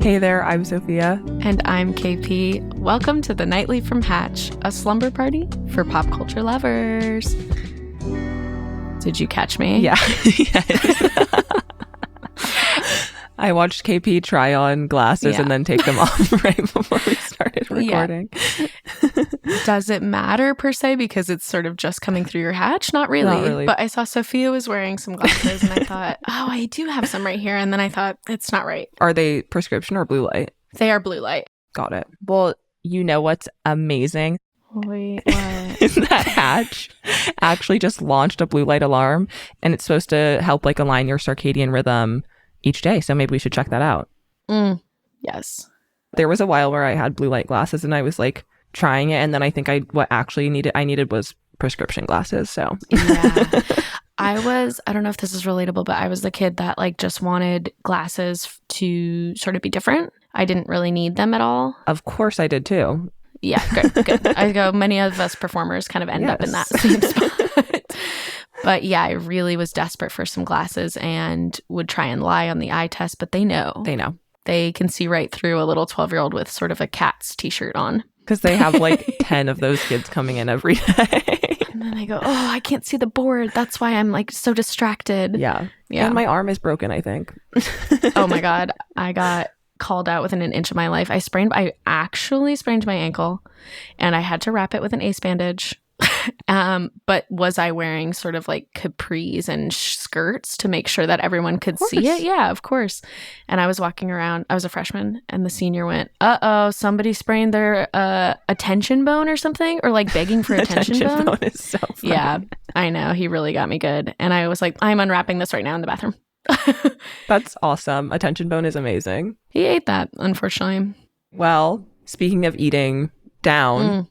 Hey there, I'm Sophia. And I'm KP. Welcome to the Nightly from Hatch, a slumber party for pop culture lovers. Did you catch me? Yeah. Yes. I watched KP try on glasses and then take them off right before we started recording. Yeah. Does it matter per se because it's sort of just coming through your hatch? Not really. Not really. But I saw Sophia was wearing some glasses and I thought, oh, I do have some right here. And then I thought, it's not right. Are they prescription or blue light? They are blue light. Got it. Well, you know what's amazing? Wait, what? Is that Hatch actually just launched a blue light alarm, and it's supposed to help like align your circadian rhythm each day. So maybe we should check that out. Yes. There was a while where I had blue light glasses and I was like trying it, and then I think what actually I needed was prescription glasses. So yeah. I don't know if this is relatable, but I was the kid that like just wanted glasses to sort of be different. I didn't really need them at all. Of course I did too. Yeah, good. I go, many of us performers kind of end up in that same spot. But yeah, I really was desperate for some glasses and would try and lie on the eye test, but they know. They can see right through a little 12-year-old with sort of a Cats t-shirt on. Because they have like 10 of those kids coming in every day. And then I go, oh, I can't see the board. That's why I'm like so distracted. Yeah. And my arm is broken, I think. Oh my God. I got called out within an inch of my life. I actually sprained my ankle and I had to wrap it with an ace bandage. But was I wearing sort of like capris and skirts to make sure that everyone could see it? Yeah, of course. And I was walking around. I was a freshman and the senior went, uh-oh, somebody sprained their attention bone or something, or like begging for attention bone is so funny. Yeah, I know. He really got me good. And I was like, I'm unwrapping this right now in the bathroom. That's awesome. Attention bone is amazing. He ate that, unfortunately. Well, speaking of eating down,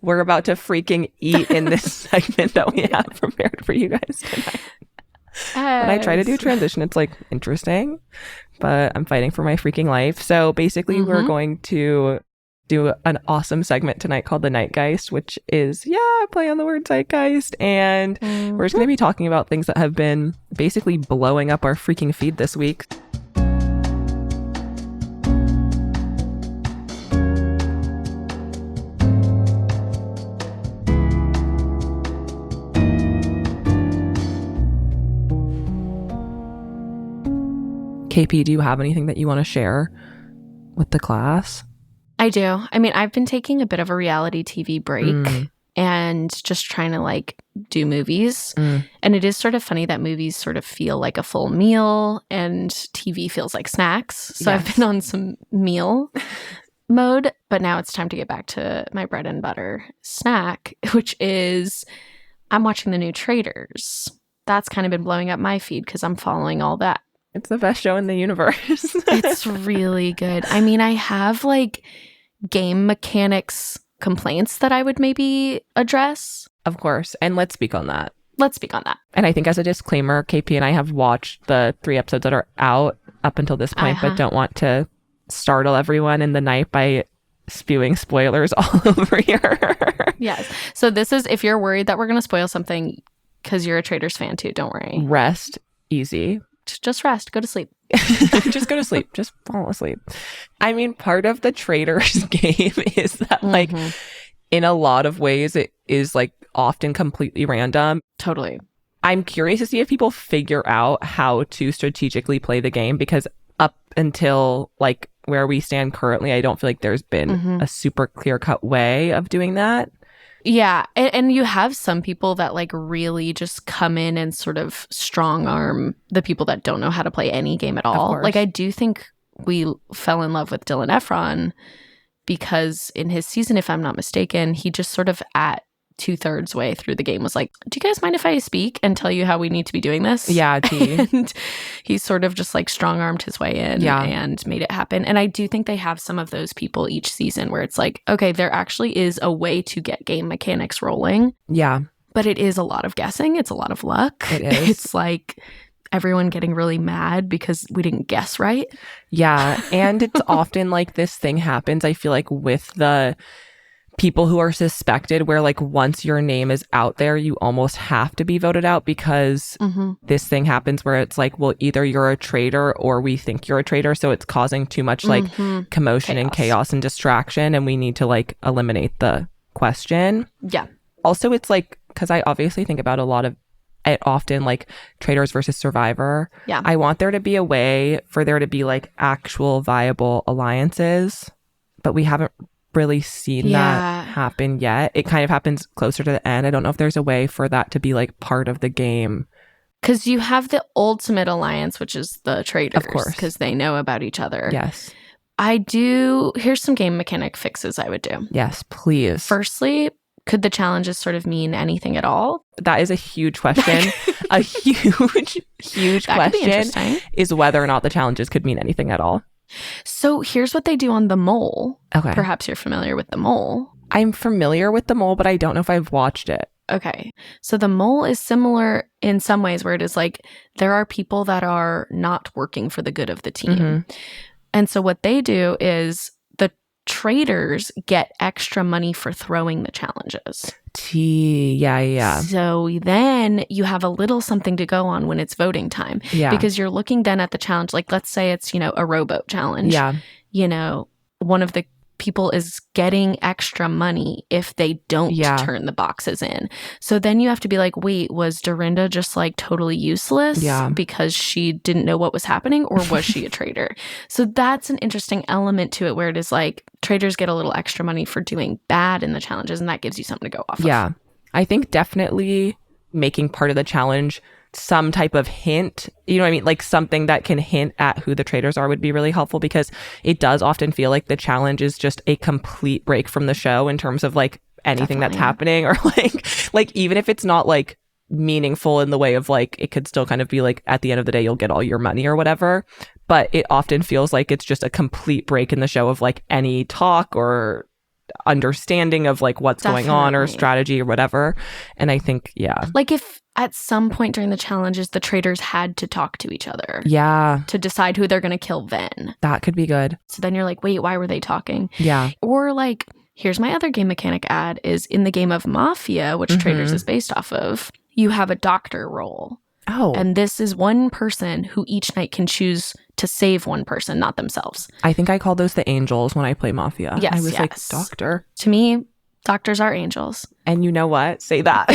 we're about to freaking eat in this segment that we have prepared for you guys tonight. When I try to do transition, it's like interesting, but I'm fighting for my freaking life. So basically, we're going to do an awesome segment tonight called The Nightgeist, which is, play on the word zeitgeist. And we're just going to be talking about things that have been basically blowing up our freaking feed this week. KP, do you have anything that you want to share with the class? I do. I mean, I've been taking a bit of a reality TV break and just trying to like do movies. And it is sort of funny that movies sort of feel like a full meal and TV feels like snacks. So I've been on some meal mode, but now it's time to get back to my bread and butter snack, which is I'm watching the new Traitors. That's kind of been blowing up my feed because I'm following all that. It's the best show in the universe. It's really good. I mean, I have like game mechanics complaints that I would maybe address. Of course. And let's speak on that. And I think as a disclaimer, KP and I have watched the 3 episodes that are out up until this point, but don't want to startle everyone in the night by spewing spoilers all over here. Yes. So this is, if you're worried that we're going to spoil something because you're a Traitors fan too, don't worry. Rest easy. Just rest. Go to sleep. Just go to sleep. Just fall asleep. I mean, part of the Traitors game is that like in a lot of ways it is like often completely random. Totally. I'm curious to see if people figure out how to strategically play the game, because up until like where we stand currently, I don't feel like there's been a super clear-cut way of doing that. Yeah. And you have some people that like really just come in and sort of strong arm the people that don't know how to play any game at all. Like I do think we fell in love with Dylan Efron because in his season, if I'm not mistaken, he just sort of at 2/3 way through the game was like, do you guys mind if I speak and tell you how we need to be doing this? Yeah, and he sort of just like strong-armed his way in and made it happen. And I do think they have some of those people each season where it's like, okay, there actually is a way to get game mechanics rolling. Yeah. But it is a lot of guessing. It's a lot of luck. It is. It's like everyone getting really mad because we didn't guess right. Yeah. And it's often like this thing happens, I feel like, with the people who are suspected where like once your name is out there, you almost have to be voted out because this thing happens where it's like, well, either you're a traitor or we think you're a traitor. So it's causing too much like commotion and chaos and distraction. And we need to like eliminate the question. Yeah. Also, it's like, because I obviously think about a lot of it often like Traitors versus Survivor. Yeah. I want there to be a way for there to be like actual viable alliances, but we haven't really seen that happen yet. It kind of happens closer to the end. I don't know if there's a way for that to be like part of the game. Because you have the ultimate alliance, which is the Traitors. Of course. Because they know about each other. Yes. Here's some game mechanic fixes I would do. Yes, please. Firstly, could the challenges sort of mean anything at all? That is a huge question. A huge question is whether or not the challenges could mean anything at all. So here's what they do on The Mole. Okay. Perhaps you're familiar with The Mole. I'm familiar with The Mole, but I don't know if I've watched it. Okay. So The Mole is similar in some ways where it is like there are people that are not working for the good of the team. And so what they do is the Traitors get extra money for throwing the challenges. Yeah. So then you have a little something to go on when it's voting time. Yeah. Because you're looking then at the challenge, like let's say it's, a rowboat challenge. Yeah. One of the people is getting extra money if they don't turn the boxes in. So then you have to be like, wait, was Dorinda just like totally useless because she didn't know what was happening, or was she a traitor? So that's an interesting element to it where it is like Traitors get a little extra money for doing bad in the challenges, and that gives you something to go off of. Yeah. I think definitely making part of the challenge some type of hint, you know what I mean? Like something that can hint at who the traitors are would be really helpful, because it does often feel like the challenge is just a complete break from the show in terms of like anything that's happening, or like even if it's not like meaningful in the way of like, it could still kind of be like at the end of the day, you'll get all your money or whatever. But it often feels like it's just a complete break in the show of like any talk or understanding of like what's going on or strategy or whatever. And I think, like if at some point during the challenges, the traitors had to talk to each other. Yeah. To decide who they're going to kill then. That could be good. So then you're like, wait, why were they talking? Yeah. Or like, here's my other game mechanic ad is in the game of Mafia, which Traitors is based off of, you have a doctor role. Oh. And this is one person who each night can choose to save one person, not themselves. I think I call those the angels when I play Mafia. Yes, I was like, doctor. To me, doctors are angels. And you know what? Say that.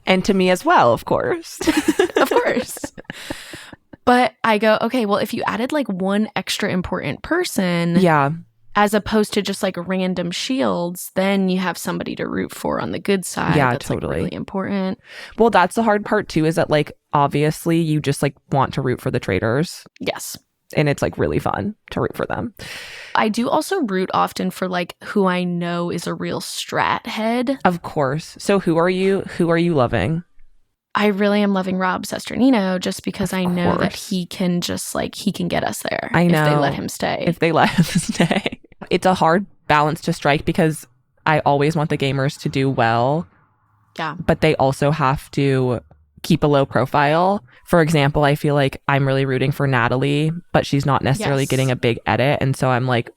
And to me as well, of course. Of course. But I go, okay, well, if you added like one extra important person, as opposed to just like random shields, then you have somebody to root for on the good side. Yeah, that's totally. like really important. Well, that's the hard part too, is that like obviously you just like want to root for the traitors. Yes. And it's like really fun to root for them. I do also root often for like who I know is a real strat head. Of course. So who are you loving? I really am loving Rob Sesternino just because I know that he can just like, he can get us there. I know. If they let him stay. If they let him stay. It's a hard balance to strike because I always want the gamers to do well. Yeah. But they also have to keep a low profile. For example, I feel like I'm really rooting for Natalie, but she's not necessarily getting a big edit. And so I'm like,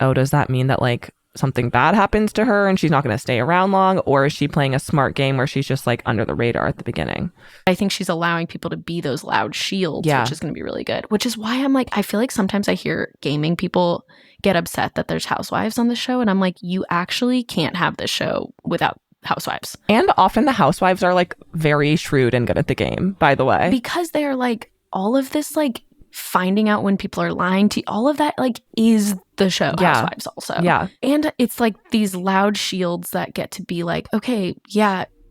oh, does that mean that like something bad happens to her and she's not going to stay around long? Or is she playing a smart game where she's just like under the radar at the beginning? I think she's allowing people to be those loud shields, which is going to be really good. Which is why I'm like, I feel like sometimes I hear gaming people get upset that there's Housewives on the show. And I'm like, you actually can't have this show without Housewives. And often the Housewives are like very shrewd and good at the game, by the way. Because they're like all of this like finding out when people are lying to all of that like is the show Housewives also. Yeah. And it's like these loud shields that get to be like, okay,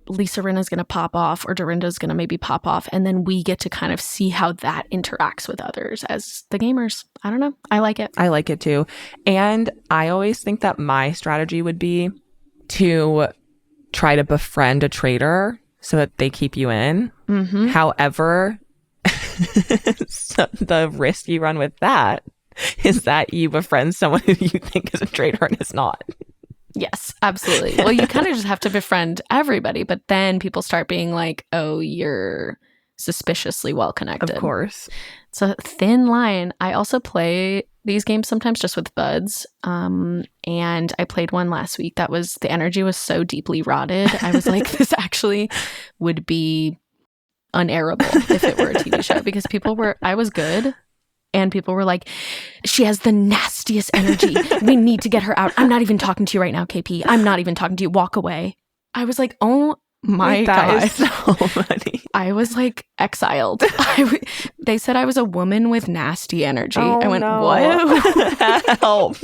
Lisa Rinna's going to pop off or Dorinda's going to maybe pop off. And then we get to kind of see how that interacts with others as the gamers. I don't know. I like it. I like it too. And I always think that my strategy would be to try to befriend a traitor so that they keep you in. Mm-hmm. However, so the risk you run with that is that you befriend someone who you think is a traitor and is not. Yes, absolutely. Well, you kind of just have to befriend everybody, but then people start being like, oh, you're suspiciously well connected. Of course. It's a thin line. I also play these games sometimes just with buds. And I played one last week that was, the energy was so deeply rotted. I was like, this actually would be unairable if it were a TV show, because I was good. And people were like, she has the nastiest energy. We need to get her out. I'm not even talking to you right now, KP. I'm not even talking to you. Walk away. I was like, oh my God. That is so funny. I was like exiled. They said I was a woman with nasty energy. Oh, I went, no. what? Help.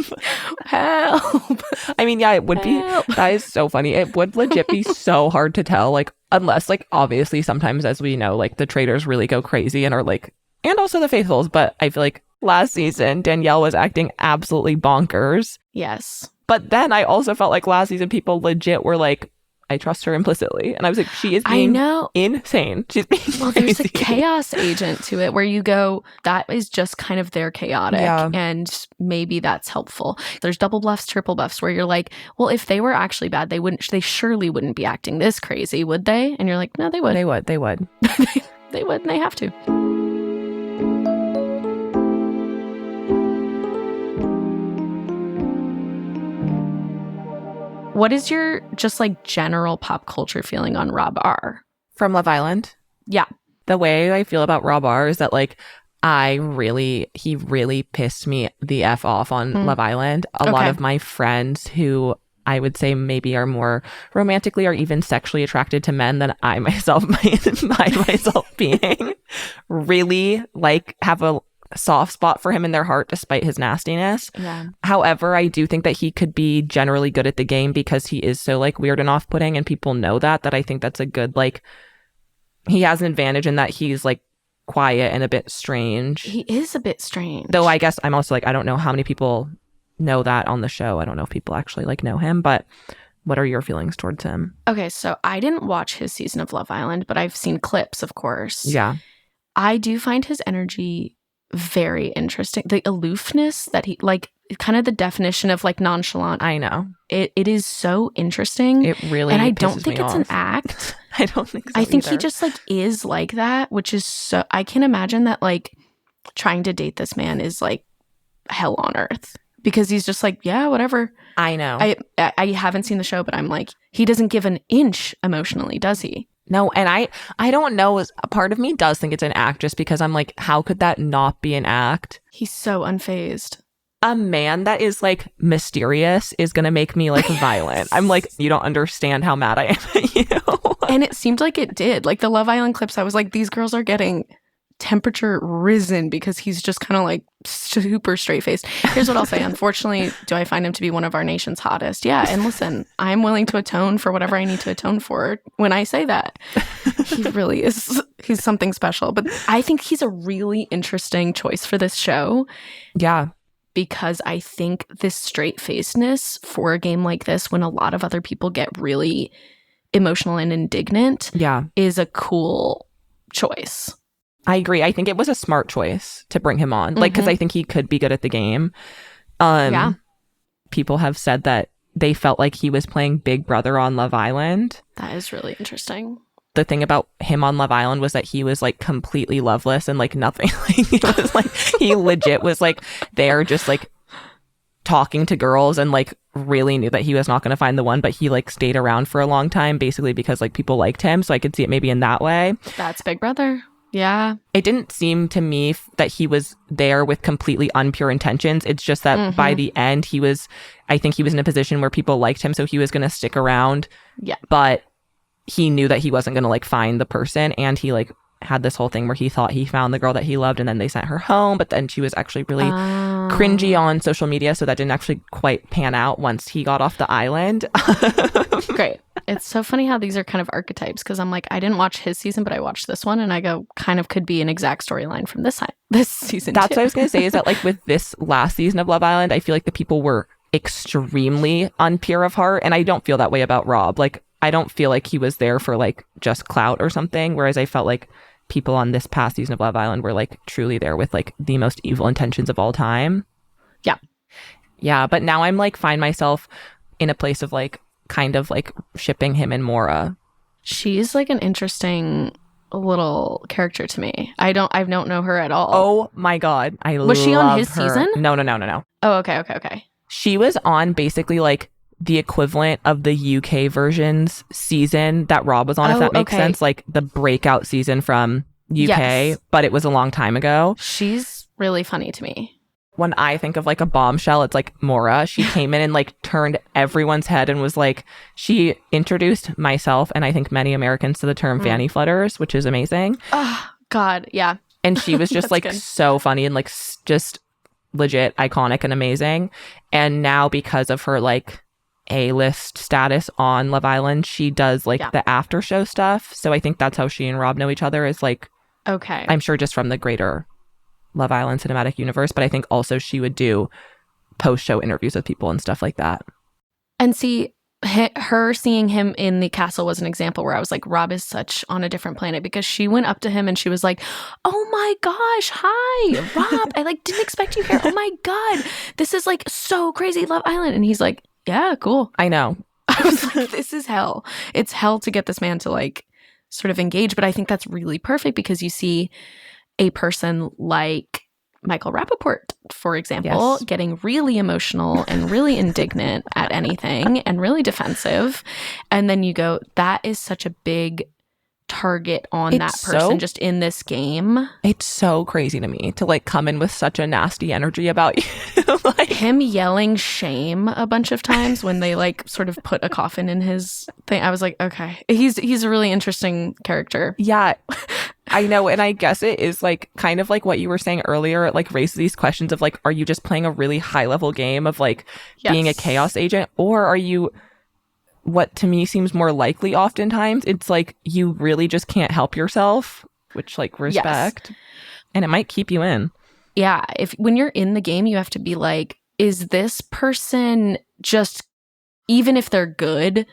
Help. I mean, yeah, it would be. That is so funny. It would legit be so hard to tell, like, unless, like, obviously sometimes, as we know, like, the traitors really go crazy and are like, and also the faithfuls. But I feel like last season, Danielle was acting absolutely bonkers. Yes. But then I also felt like last season people legit were like, I trust her implicitly. And I was like, she is being insane. She's being crazy. There's a chaos agent to it where you go, that is just kind of their chaotic. Yeah. And maybe that's helpful. There's double bluffs, triple bluffs where you're like, well, if they were actually bad, they surely wouldn't be acting this crazy, would they? And you're like, no, they would. They would. They would, and they have to. What is your just like general pop culture feeling on Rob R? From Love Island? Yeah. The way I feel about Rob R is that like he really pissed me the F off on Love Island. A lot of my friends who I would say maybe are more romantically or even sexually attracted to men than I myself might find myself being really like have a soft spot for him in their heart despite his nastiness. Yeah. However, I do think that he could be generally good at the game because he is so like weird and off-putting and people know that I think that's a good like he has an advantage in that he's like quiet and a bit strange. He is a bit strange. Though I guess I'm also like I don't know how many people know that on the show. I don't know if people actually like know him, but what are your feelings towards him? Okay, so I didn't watch his season of Love Island, but I've seen clips, of course. Yeah. I do find his energy very interesting. The aloofness that he like kind of the definition of like nonchalant. I know. It is so interesting. It really and I don't think it's off. an act. I don't think so I think either. he just like is like that, which is so I can imagine that like trying to date this man is like hell on earth because he's just like, yeah, whatever. I know. I haven't seen the show, but I'm like, he doesn't give an inch emotionally, does he? No, and I don't know. A part of me does think it's an act just because I'm like, how could that not be an act? He's so unfazed. A man that is like mysterious is going to make me like violent. I'm like, you don't understand how mad I am at you. And it seemed like it did. Like the Love Island clips, I was like, these girls are getting temperature risen because he's just kind of like super straight faced. Here's what I'll say. Unfortunately, do I find him to be one of our nation's hottest? Yeah. And listen, I'm willing to atone for whatever I need to atone for when I say that. He really is. He's something special. But I think he's a really interesting choice for this show. Yeah. Because I think this straight facedness for a game like this, when a lot of other people get really emotional and indignant, is a cool choice. I agree. I think it was a smart choice to bring him on. Like, because I think he could be good at the game. People have said that they felt like he was playing Big Brother on Love Island. That is really interesting. The thing about him on Love Island was that he was like completely loveless and like nothing. Like, he was like, he legit was like there just like talking to girls and like really knew that he was not going to find the one, but he like stayed around for a long time basically because like people liked him. So I could see it maybe in that way. That's Big Brother. Yeah. It didn't seem to me that he was there with completely unpure intentions. It's just that by the end, I think he was in a position where people liked him. So he was going to stick around. Yeah. But he knew that he wasn't going to like find the person. And he like had this whole thing where he thought he found the girl that he loved and then they sent her home. But then she was actually really cringy on social media. So that didn't actually quite pan out once he got off the island. Great. It's so funny how these are kind of archetypes because I'm like, I didn't watch his season, but I watched this one and I go, kind of could be an exact storyline from this season. That's too. what I was going to say is that like with this last season of Love Island, I feel like the people were extremely unpure of heart. And I don't feel that way about Rob. Like, I don't feel like he was there for like just clout or something. Whereas I felt like people on this past season of Love Island were like truly there with like the most evil intentions of all time. Yeah. Yeah. But now I'm like, find myself in a place of like, kind of like shipping him and Maura. She's like an interesting little character to me. I don't know her at all. Oh my God. Was she on his her. season? No. Oh, okay. She was on basically like the equivalent of the UK version's season that Rob was on, if that makes sense. Like the breakout season from UK, but it was a long time ago. She's really funny to me. When I think of like a bombshell, it's like Maura. She came in and like turned everyone's head and was like, she introduced myself and I think many Americans to the term fanny flutters, which is amazing. Oh, God. Yeah. And she was just like good. so funny and like just legit iconic and amazing. And now because of her like A-list status on Love Island, she does like the after show stuff. So I think that's how she and Rob know each other, is like, okay, I'm sure just from the greater Love Island cinematic universe, but I think also she would do post-show interviews with people and stuff like that. And see, her seeing him in the castle was an example where I was like, Rob is such on a different planet, because she went up to him and she was like, oh my gosh, hi, Rob. I like didn't expect you here. Oh my God, this is like so crazy, Love Island. And he's like, yeah, cool. I know. I was like, this is hell. It's hell to get this man to like sort of engage. But I think that's really perfect because you see a person like Michael Rapaport, for example, getting really emotional and really indignant at anything and really defensive. And then you go, that is such a big target on that person just in this game. It's so crazy to me to like come in with such a nasty energy about you. Like him yelling shame a bunch of times when they like sort of put a coffin in his thing. I was like, okay, he's a really interesting character. Yeah. I know, and I guess it is like kind of like what you were saying earlier. It like raises these questions of like, are you just playing a really high level game of like being a chaos agent, or are you, what to me seems more likely oftentimes, it's like you really just can't help yourself, which like respect, and it might keep you in. Yeah, when you're in the game, you have to be like, is this person just, even if they're good,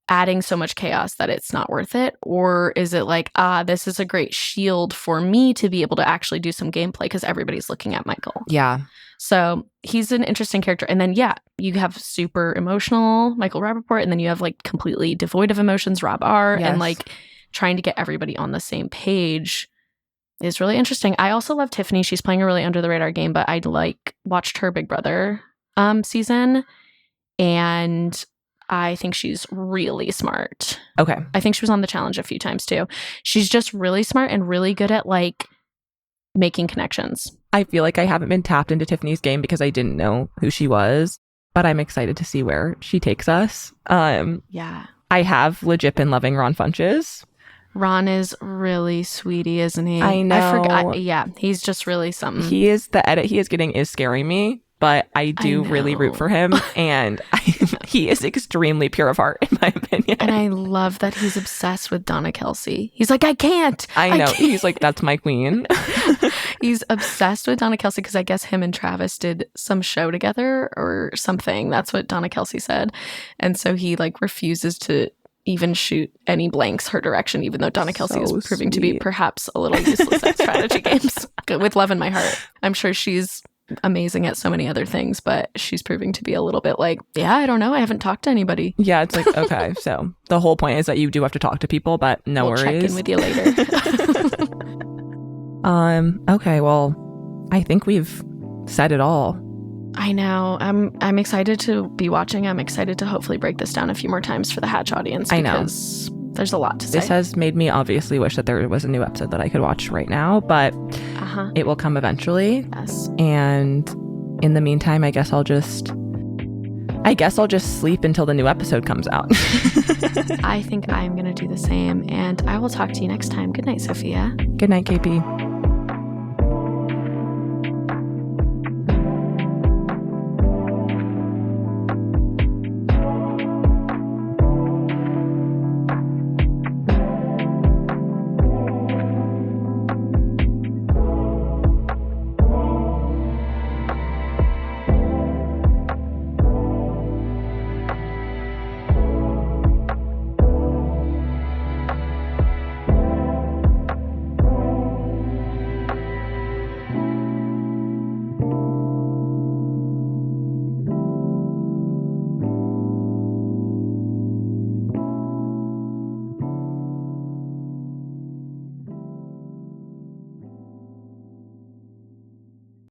adding so much chaos that it's not worth it? Or is it like, this is a great shield for me to be able to actually do some gameplay because everybody's looking at Michael? Yeah. So he's an interesting character. And then, you have super emotional Michael Rapaport, and then you have like completely devoid of emotions, Rob R. And like trying to get everybody on the same page is really interesting. I also love Tiffany. She's playing a really under the radar game, but I watched her Big Brother season, and I think she's really smart. Okay. I think she was on The Challenge a few times too. She's just really smart and really good at like making connections. I feel like I haven't been tapped into Tiffany's game because I didn't know who she was, but I'm excited to see where she takes us. Yeah. I have legit been loving Ron Funches. Ron is really sweetie, isn't he? I know. I forgot. Yeah, he's just really something. The edit he is getting is scaring me, but I do really root for him, and he is extremely pure of heart, in my opinion. And I love that he's obsessed with Donna Kelsey. He's like, I can't. I know. He's like, that's my queen. He's obsessed with Donna Kelsey because I guess him and Travis did some show together or something. That's what Donna Kelsey said. And so he like refuses to even shoot any blanks her direction, even though Donna Kelsey is proving to be perhaps a little useless at strategy games. With love in my heart. I'm sure she's amazing at so many other things, but she's proving to be a little bit like, I don't know, I haven't talked to anybody. Yeah, it's like, okay, so the whole point is that you do have to talk to people, but no worries. Check in with you later. Okay, well, I think we've said it all. I know. I'm excited to be watching. I'm excited to hopefully break this down a few more times for the Hatch audience, because there's a lot to say. This has made me obviously wish that there was a new episode that I could watch right now, but it will come eventually. Yes. And in the meantime, I guess I'll just sleep until the new episode comes out. I think I'm going to do the same, and I will talk to you next time. Good night, Sophia. Good night, KP.